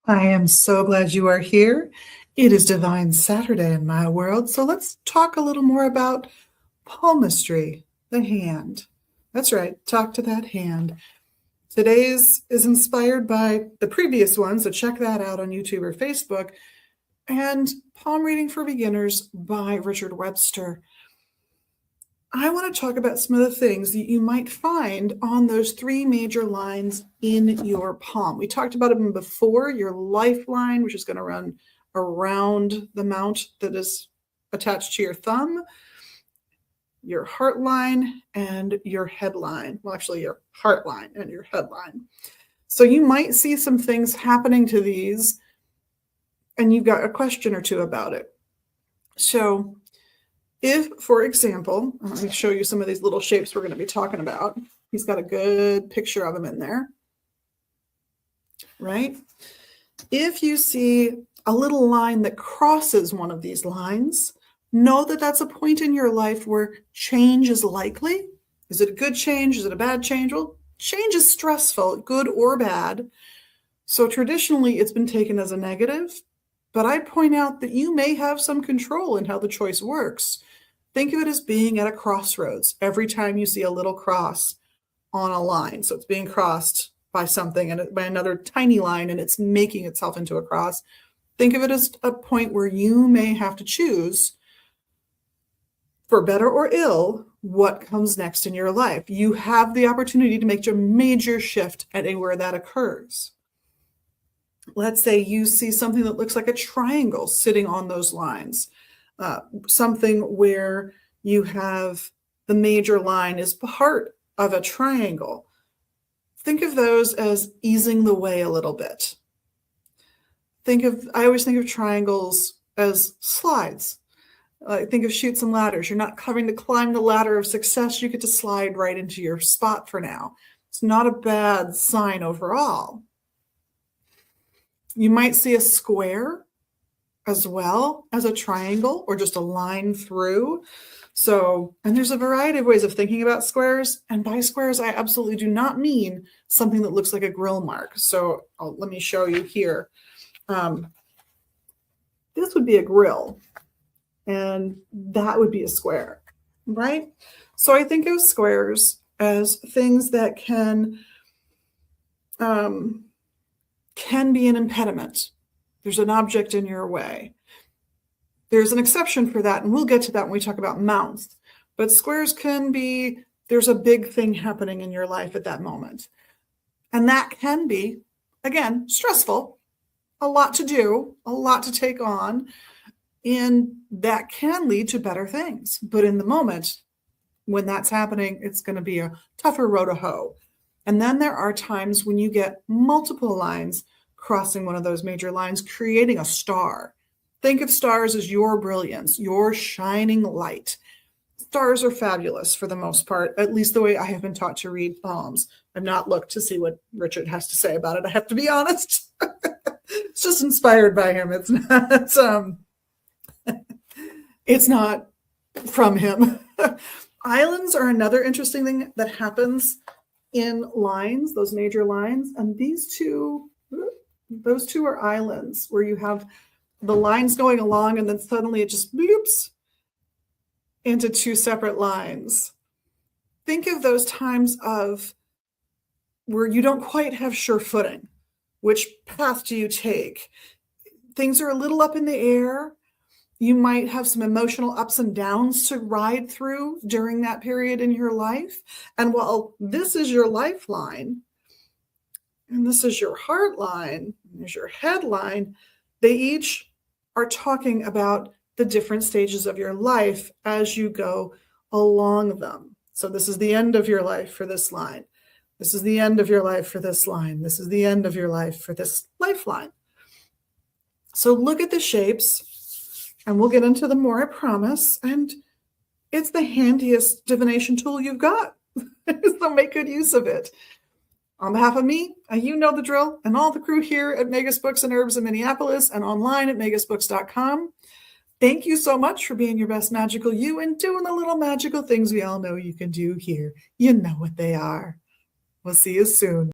I am so glad you are here. It is Divine Saturday in my world, so let's talk a little more about palmistry, the hand. That's right, talk to that hand. Today's is inspired by the previous one, so check that out on YouTube or Facebook, and Palm Reading for Beginners by Richard Webster. I want to talk about some of the things that you might find on those three major lines in your palm. We talked about them before, your lifeline, which is going to run around the mount that is attached to your thumb, your heart line, and your headline. Well, actually, your heart line and your headline. So you might see some things happening to these, and you've got a question or two about it. So if, for example, let me show you some of these little shapes we're going to be talking about. He's got a good picture of them in there, right? If you see a little line that crosses one of these lines, know that that's a point in your life where change is likely. Is it a good change? Is it a bad change? Well, change is stressful, good or bad. So traditionally, it's been taken as a negative, but I point out that you may have some control in how the choice works. Think of it as being at a crossroads every time you see a little cross on a line. So it's being crossed by something and by another tiny line, and it's making itself into a cross. Think of it as a point where you may have to choose, for better or ill, what comes next in your life. You have the opportunity to make a major shift anywhere that occurs. Let's say you see something that looks like a triangle sitting on those lines. Something where you have the major line is part of a triangle. Think of those as easing the way a little bit. I always think of triangles as slides. Think of chutes and ladders. You're not having to climb the ladder of success. You get to slide right into your spot for now. It's not a bad sign overall. You might see a square as well as a triangle or just a line through. So, and there's a variety of ways of thinking about squares. And by squares, I absolutely do not mean something that looks like a grill mark. So let me show you here. This would be a grill, and that would be a square, right? So I think of squares as things that can be an impediment. There's an object in your way. There's an exception for that, and we'll get to that when we talk about mounts. But squares can be, there's a big thing happening in your life at that moment. And that can be, again, stressful, a lot to do, a lot to take on, and that can lead to better things. But in the moment, when that's happening, it's going to be a tougher row to hoe. And then there are times when you get multiple lines crossing one of those major lines, creating a star. Think of stars as your brilliance, your shining light. Stars are fabulous for the most part, at least the way I have been taught to read palms. I've not looked to see what Richard has to say about it. I have to be honest. It's just inspired by him. It's not from him. Islands are another interesting thing that happens in lines, those major lines. And those two are islands where you have the lines going along and then suddenly it just bloops into two separate lines. Think of those times of where you don't quite have sure footing. Which path do you take? Things are a little up in the air. You might have some emotional ups and downs to ride through during that period in your life. And while this is your lifeline, and this is your heart line, and there's your headline, they each are talking about the different stages of your life as you go along them. So this is the end of your life for this line. This is the end of your life for this line. This is the end of your life for this lifeline. So look at the shapes, and we'll get into them more, I promise. And it's the handiest divination tool you've got. So make good use of it. On behalf of me, you know the drill, and all the crew here at Magus Books and Herbs in Minneapolis and online at magusbooks.com. Thank you so much for being your best magical you and doing the little magical things we all know you can do here. You know what they are. We'll see you soon.